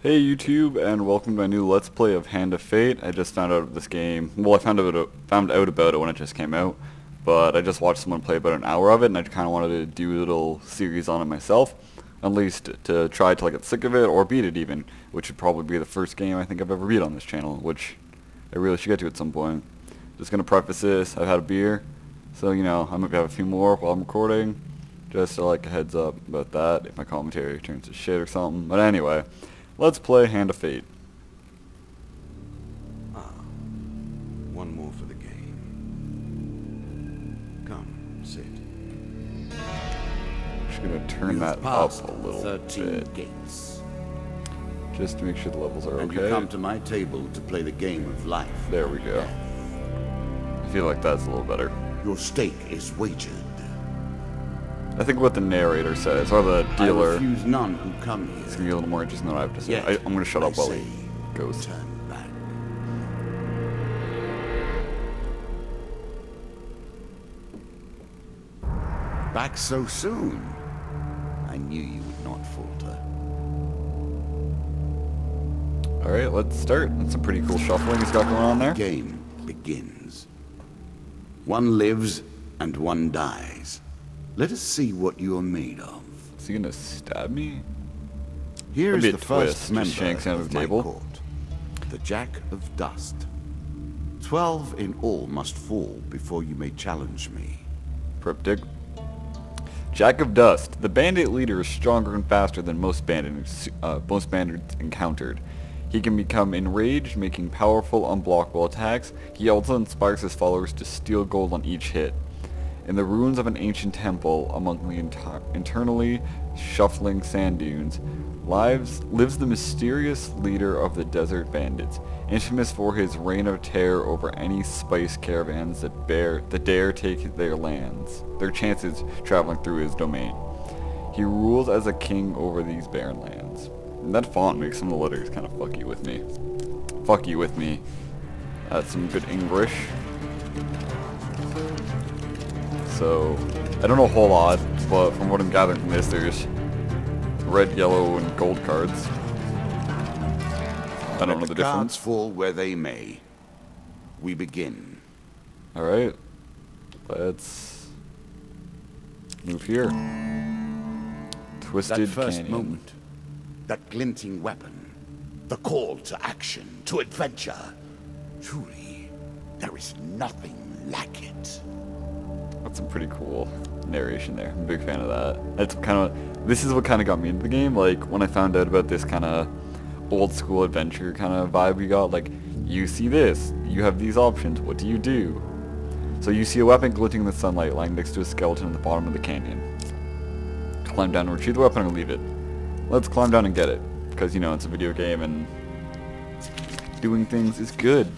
Hey YouTube, and welcome to my new Let's Play of Hand of Fate. I just found out of this game. Well, I found out about it when it just came out, but I just watched someone play about an hour of it, and I kind of wanted to do a little series on it myself, at least to try till I get sick of it, or beat it even, which would probably be the first game I think I've ever beat on this channel, which I really should get to at some point. Just gonna preface this, I've had a beer, so you know, I might have a few more while I'm recording, just so like a heads up about that, if my commentary turns to shit or something, but anyway. Let's play Hand of Fate. One more for the game. Come, sit. Just gonna turn that up a little 13 bit, gates. just to make sure the levels are And okay. you come to my table to play the game of life. There we go. I feel like that's a little better. Your stake is wagered. I think what the narrator says, or the I dealer, refuse none who come here. it's gonna be a little more interesting than what I have to say. Yet, I'm gonna shut up I while say, he goes. Turn back. Back so soon? I knew you would not falter. Alright, let's start. That's some pretty cool shuffling he's got going on there. The game begins. One lives and one dies. Let us see what you are made of. Is he gonna stab me? Here That'd is be a the twist, first just member shanks out of of the my table. court, the Jack of Dust. 12 in all must fall before you may challenge me. Cryptic. Jack of Dust. The bandit leader is stronger and faster than most bandits encountered. He can become enraged, making powerful, unblockable attacks. He also inspires his followers to steal gold on each hit. In the ruins of an ancient temple among the internally shuffling sand dunes, lives the mysterious leader of the desert bandits, infamous for his reign of terror over any spice caravans that dare take their chances traveling through his domain. He rules as a king over these barren lands. And that font makes some of the letters kind of fucky with me. Fucky with me. That's some good English. So, I don't know a whole lot, but from what I'm gathering from this, there's red, yellow, and gold cards. I don't know the Let the cards difference. fall where they may. We begin. Alright, let's move here. Twisted That first Canyon. moment, that glinting weapon, the call to action, to adventure. Truly, there is nothing like it. That's some pretty cool narration there. I'm a big fan of that. This is what kind of got me into the game. Like, when I found out about this kind of old school adventure kind of vibe we got, like, you see this, you have these options, what do you do? So you see a weapon glinting in the sunlight lying next to a skeleton at the bottom of the canyon. Climb down and retrieve the weapon or leave it. Let's climb down and get it, because, you know, it's a video game and doing things is good.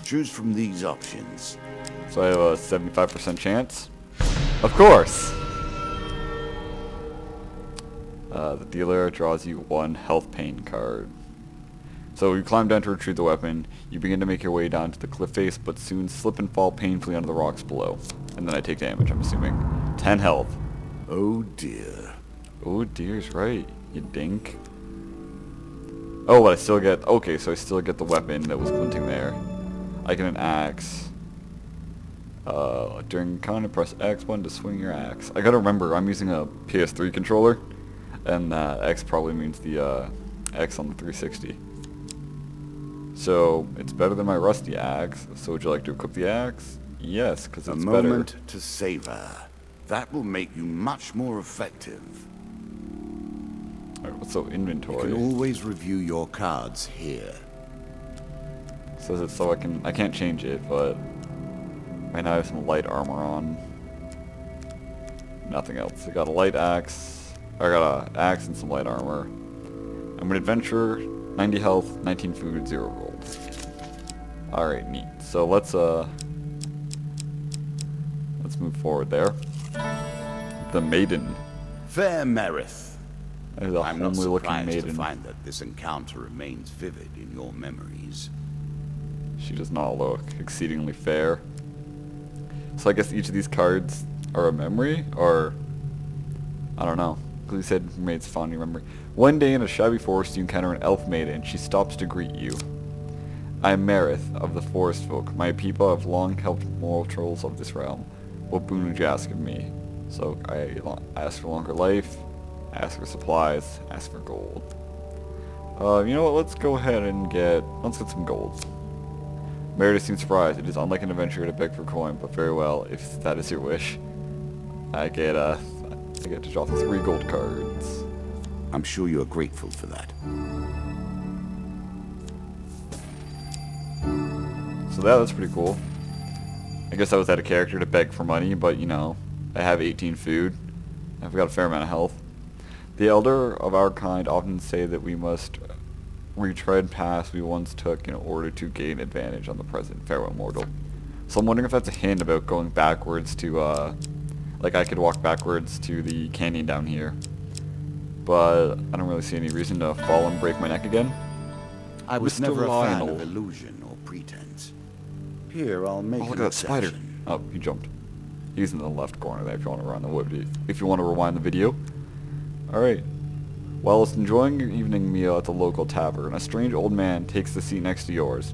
Choose from these options. So I have a 75% chance. Of course! The dealer draws you one health pain card. So you climb down to retrieve the weapon. You begin to make your way down to the cliff face, but soon slip and fall painfully onto the rocks below. And then I take damage, I'm assuming. 10 health. Oh dear. Oh dear's right, you dink. Oh, but I still get... Okay, so I still get the weapon that was glinting there. I get an axe. During encounter, press X button to swing your axe. I gotta remember, I'm using a PS3 controller, and X probably means the X on the 360. So, it's better than my rusty axe. So would you like to equip the axe? Yes, because it's better. A moment to savor. That will make you much more effective. Alright, so You inventory. can always review your cards here. Says it's so I can't change it, but right now I have some light armor on. Nothing else. I got a light axe. I got an axe and some light armor. I'm an adventurer, 90 health, 19 food, 0 gold. Alright, neat. So let's move forward there. The maiden. Fair Merith. There's a I'm not homely looking surprised maiden. to find that this encounter remains vivid in your memories. She does not look exceedingly fair. So I guess each of these cards are a memory, or I don't know. Because he said remains fondly remembered. One day in a shabby forest you encounter an elf maiden. She stops to greet you. I am Marith of the Forest Folk. My people have long helped mortals of this realm. What boon would you ask of me? So I ask for longer life, ask for supplies, ask for gold. You know what, let's go ahead and let's get some gold. Meredith seems surprised. It is unlike an adventurer to beg for coin, but very well, if that is your wish. I get to draw 3 gold cards. I'm sure you are grateful for that. So that's pretty cool. I guess I was out of character to beg for money, but you know, I have 18 food. I've got a fair amount of health. The elder of our kind often say that we must retread paths we once took in order to gain advantage on the present. Farewell, mortal. So I'm wondering if that's a hint about going backwards to, like I could walk backwards to the canyon down here. But I don't really see any reason to fall and break my neck again. I was Mr. never a fan Lionel. of illusion or pretense. Here, I'll make Oh, look an at that spider. exception. Oh, he jumped. He's in the left corner there if you want to rewind the video. Alright. While enjoying your evening meal at the local tavern, a strange old man takes the seat next to yours.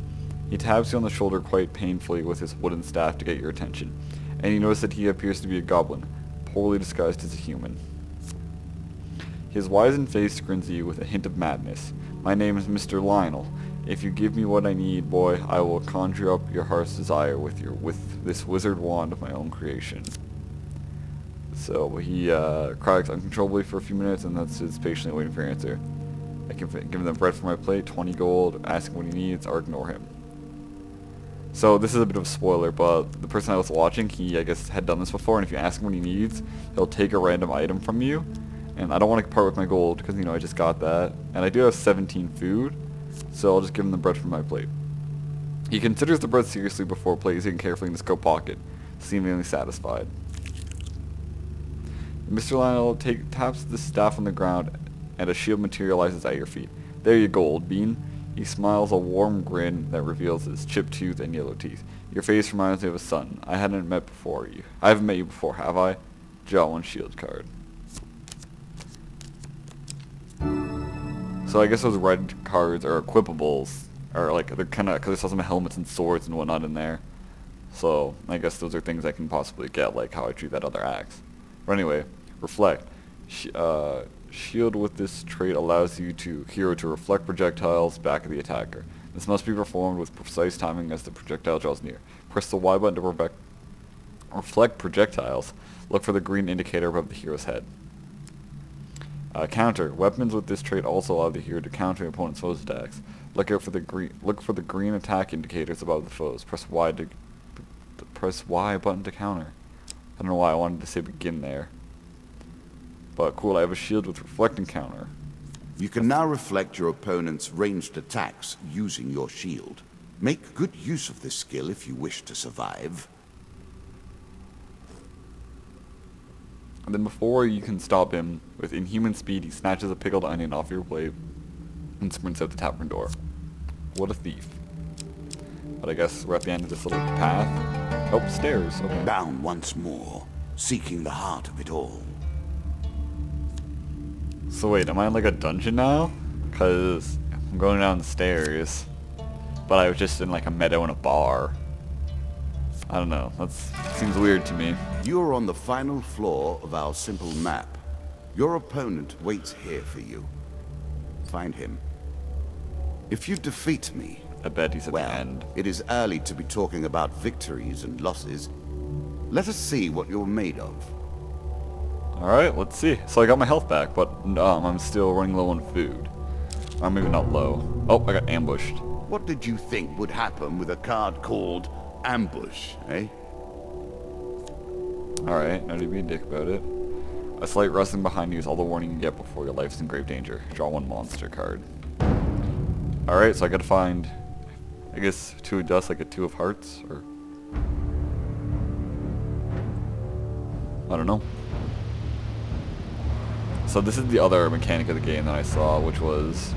He taps you on the shoulder quite painfully with his wooden staff to get your attention, and you notice that he appears to be a goblin, poorly disguised as a human. His wizened face grins at you with a hint of madness. My name is Mr. Lionel. If you give me what I need, boy, I will conjure up your heart's desire with this wizard wand of my own creation. So he cries uncontrollably for a few minutes, and that's just patiently waiting for your answer. I can give him bread for my plate, 20 gold, ask him what he needs, or ignore him. So this is a bit of a spoiler, but the person I was watching, he I guess had done this before, and if you ask him what he needs, he'll take a random item from you. And I don't want to part with my gold, because you know I just got that. And I do have 17 food, so I'll just give him the bread from my plate. He considers the bread seriously before placing it carefully in his coat pocket, seemingly satisfied. Mr. Lionel taps the staff on the ground, and a shield materializes at your feet. There you go, old bean. He smiles a warm grin that reveals his chipped tooth and yellow teeth. Your face reminds me of a son. I haven't met you. I haven't met you before, have I? Draw 1 shield card. So I guess those red cards are equipables, or like they're kind of because there's some helmets and swords and whatnot in there. So I guess those are things I can possibly get, like how I treat that other axe. But anyway, reflect. Shield with this trait allows hero to reflect projectiles back at the attacker. This must be performed with precise timing as the projectile draws near. Press the Y button to reflect projectiles. Look for the green indicator above the hero's head. Counter. Weapons with this trait also allow the hero to counter opponent's foes' attacks. Look for the green attack indicators above the foes. Press Y button to counter. I don't know why I wanted to say begin there. But cool, I have a shield with reflecting counter. You can now reflect your opponent's ranged attacks using your shield. Make good use of this skill if you wish to survive. And then before you can stop him, with inhuman speed, he snatches a pickled onion off your blade and sprints out the tavern door. What a thief. But I guess we're at the end of this little path. Oh, stairs. Okay. Down once more, seeking the heart of it all. So wait, am I in like a dungeon now? Because I'm going down the stairs. But I was just in like a meadow in a bar. I don't know. That seems weird to me. You are on the final floor of our simple map. Your opponent waits here for you. Find him. If you defeat me, I bet he's at well, the end. it is early to be talking about victories and losses. Let us see what you're made of. Alright, let's see. So I got my health back, but I'm still running low on food. Or maybe not low. Oh, I got ambushed. What did you think would happen with a card called Ambush, eh? Alright, no need to be a dick about it. A slight rustling behind you is all the warning you get before your life is in grave danger. Draw 1 monster card. Alright, so I gotta find, I guess, 2 of dust, like a 2 of hearts, or... I don't know. So this is the other mechanic of the game that I saw, which was...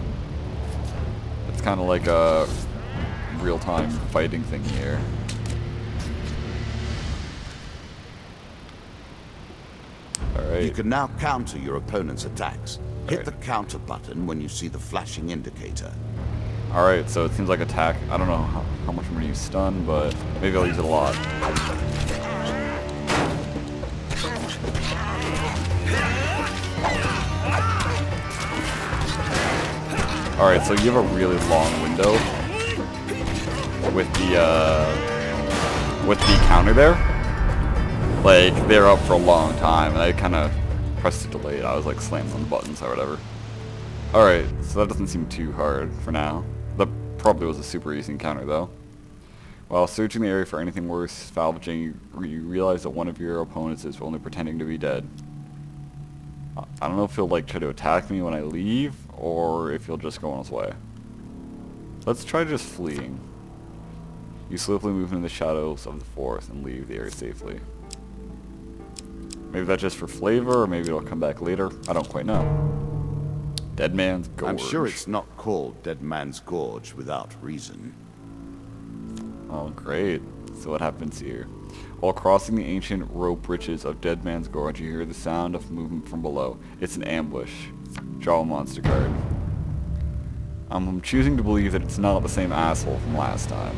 It's kind of like a real-time fighting thing here. You can now counter your opponent's attacks. Hit the counter button when you see the flashing indicator. Alright, so it seems like attack. I don't know how much I'm going to use stun, but maybe I'll use it a lot. Alright, so you have a really long window with the counter there. Like, they're up for a long time, and I kind of pressed it delayed. I was like slamming on the buttons or whatever. Alright, so that doesn't seem too hard for now. That probably was a super easy encounter though. While searching the area for anything worth salvaging, you realize that one of your opponents is only pretending to be dead. I don't know if he'll like try to attack me when I leave, or if he'll just go on his way. Let's try just fleeing. You swiftly move into the shadows of the forest and leave the area safely. Maybe that's just for flavor, or maybe it'll come back later. I don't quite know. Deadmans Gorge. I'm sure it's not called Deadmans Gorge without reason. Oh, great. So what happens here? While crossing the ancient rope bridges of Deadman's Gorge, you hear the sound of movement from below. It's an ambush. Draw a monster card. I'm choosing to believe that it's not the same asshole from last time.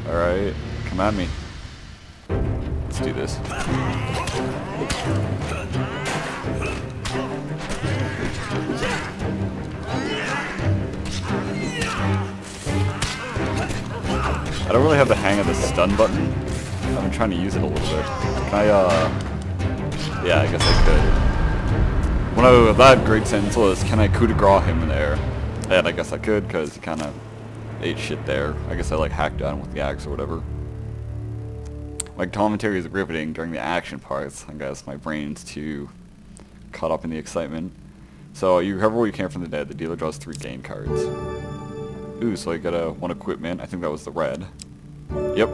Alright, come at me. Let's do this. I don't really have the hang of the stun button. I've been trying to use it a little bit. Can I, yeah, I guess I could. One of that great sentence was, can I coup de grace him in the air? And I guess I could, because he kind of ate shit there. I guess I, like, hacked down with the axe or whatever. My commentary is riveting during the action parts. I guess my brain's too caught up in the excitement. So, you recover what you can from the dead. The dealer draws 3 game cards. Ooh, so I got one equipment. I think that was the red. Yep.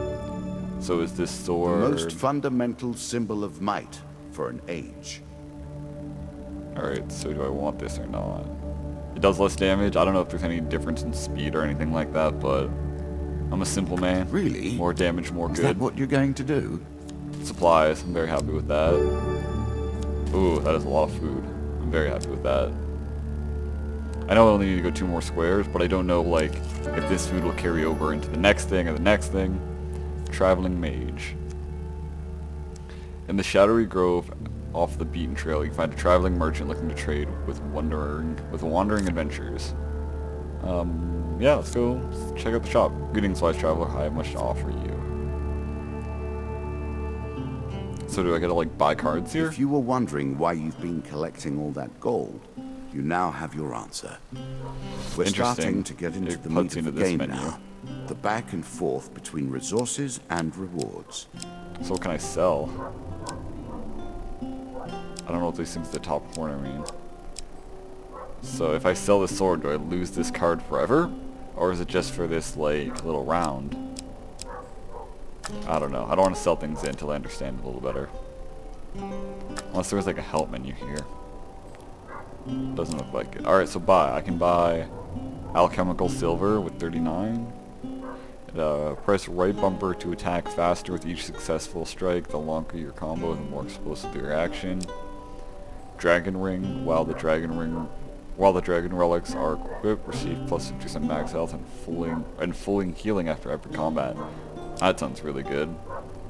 So is this sword... The most fundamental symbol of might for an age. Alright, so do I want this or not? It does less damage. I don't know if there's any difference in speed or anything like that, but I'm a simple man. Really? More damage, more good. Is that what you're going to do? Supplies. I'm very happy with that. Ooh, that is a lot of food. I'm very happy with that. I know I only need to go 2 more squares, but I don't know, like, if this food will carry over into the next thing or the next thing. Traveling Mage. In the shadowy grove off the beaten trail, you find a traveling merchant looking to trade with wandering adventures. Yeah, let's go check out the shop. Greetings, wise traveler. I have much to offer you. So do I gotta, like, buy cards here? If you were wondering why you've been collecting all that gold, you now have your answer. We're starting to get into the meat of the game now. The back and forth between resources and rewards. So what can I sell? I don't know what these things at the top corner mean. So if I sell this sword, do I lose this card forever? Or is it just for this, like, little round? I don't know. I don't want to sell things in until I understand a little better. Unless there was, like, a help menu here. Doesn't look like it. Alright, so buy. I can buy alchemical silver with 39. Press right bumper to attack faster with each successful strike. The longer your combo, the more explosive your action. Dragon ring. While the dragon relics are equipped, receive plus 50% max health and fulling healing after every combat. That sounds really good.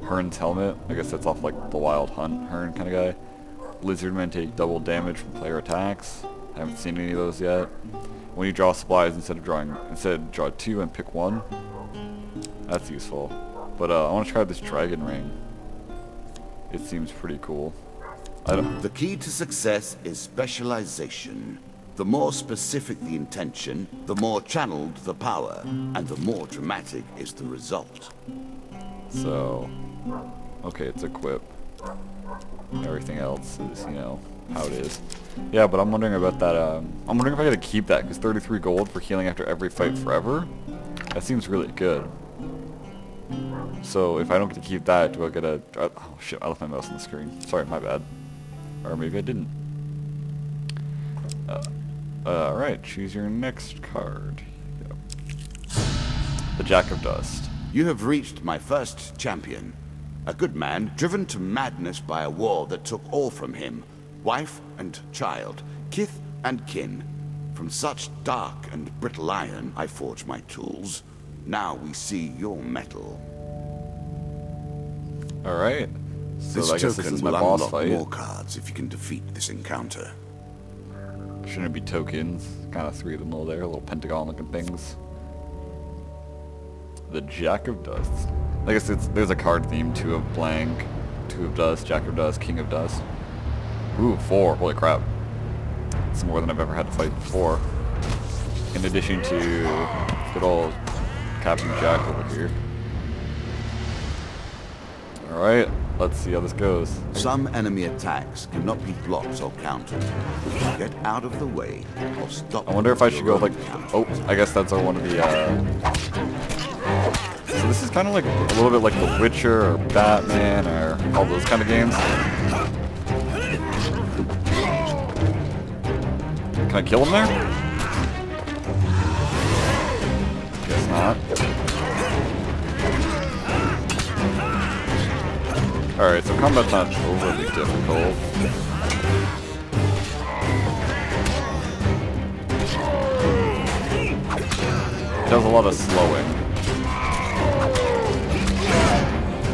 Hearn's helmet. I guess that's off like the Wild Hunt Hearn kind of guy. Lizardmen take double damage from player attacks. I haven't seen any of those yet. When you draw supplies, instead draw 2 and pick 1. That's useful. But I want to try this dragon ring. It seems pretty cool. The key to success is specialization. The more specific the intention, the more channeled the power, and the more dramatic is the result. So, okay, it's equip. Everything else is, you know, how it is. Yeah, but I'm wondering about that, I'm wondering if I gotta keep that, because 33 gold for healing after every fight forever? That seems really good. So, if I don't get to keep that, do I get a... Oh shit, I left my mouse on the screen. Sorry, my bad. Or maybe I didn't. Alright, choose your next card. Yep. The Jack of Dust. You have reached my first champion. A good man, driven to madness by a war that took all from him. Wife and child, kith and kin. From such dark and brittle iron I forge my tools. Now we see your metal. Alright. So This I guess this token is my will boss unlock fight. more cards if you can defeat this encounter. Shouldn't it be tokens? Kind of 3 of them all there, little pentagon looking things. The Jack of Dust. I guess there's a card theme, 2 of blank, 2 of dust, Jack of Dust, King of Dust. Ooh, 4, holy crap. It's more than I've ever had to fight before. In addition to good old Captain Jack over here. Alright, let's see how this goes. Some enemy attacks cannot be blocked or countered. Get out of the way or stop. I wonder if I should go like, oh, I guess that's one of the, so this is kind of like a little bit like The Witcher or Batman or all those kind of games. Can I kill him there? Guess not. Alright, so combat's not overly difficult. It does a lot of slowing.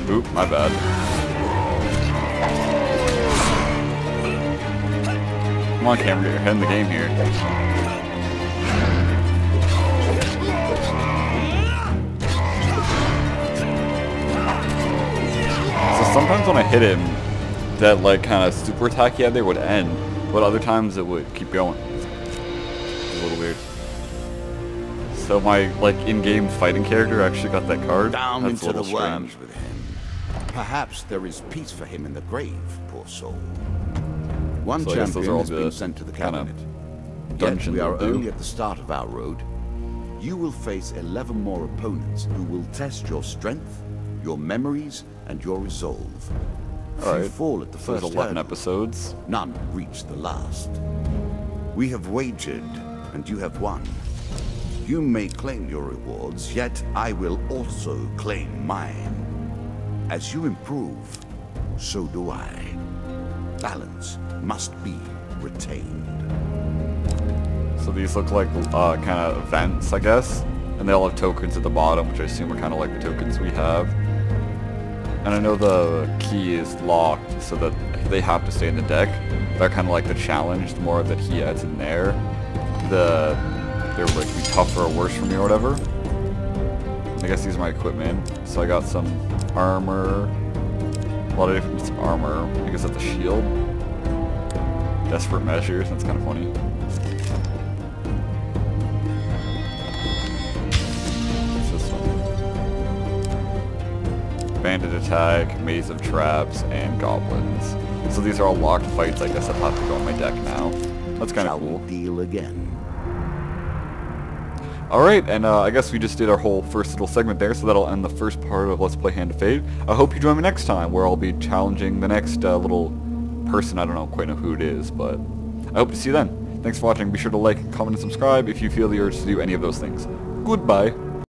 Oop, my bad. Come on, camera, get your head in the game here. So sometimes when I hit him, that like kind of super attack he had there would end, but other times it would keep going. It's a little weird. So my like in-game fighting character actually got that card. Down That's into the strange. worms with him. Perhaps there is peace for him in the grave, poor soul. One So I guess those are champion all has been the sent to the kinda cabinet. Yet dungeons we are will do. only at the start of our road. You will face 11 more opponents who will test your strength, your memories, and your resolve. If you Alright, fall at the so there's first 11 hurdle, episodes. none reach the last. We have wagered, and you have won. You may claim your rewards, yet I will also claim mine. As you improve, so do I. Balance must be retained. So these look like kind of events, I guess. And they all have tokens at the bottom, which I assume are kind of like the tokens we have. And I know the key is locked, so that they have to stay in the deck. They're kind of like the challenge. The more that he adds in there, they're like be tougher or worse for me or whatever. I guess these are my equipment. So I got some armor, a lot of different bits of armor. I guess that's a shield. Desperate measures. That's kind of funny. What's this one? Bandit attack, maze of traps, and goblins. So these are all locked fights. I guess I'll have to go on my deck now. That's kind of cool. Deal again. Alright, and I guess we just did our whole first little segment there, so that'll end the first part of Let's Play Hand of Fate. I hope you join me next time, where I'll be challenging the next little person. I don't quite know who it is, but I hope to see you then. Thanks for watching. Be sure to like, comment, and subscribe if you feel the urge to do any of those things. Goodbye.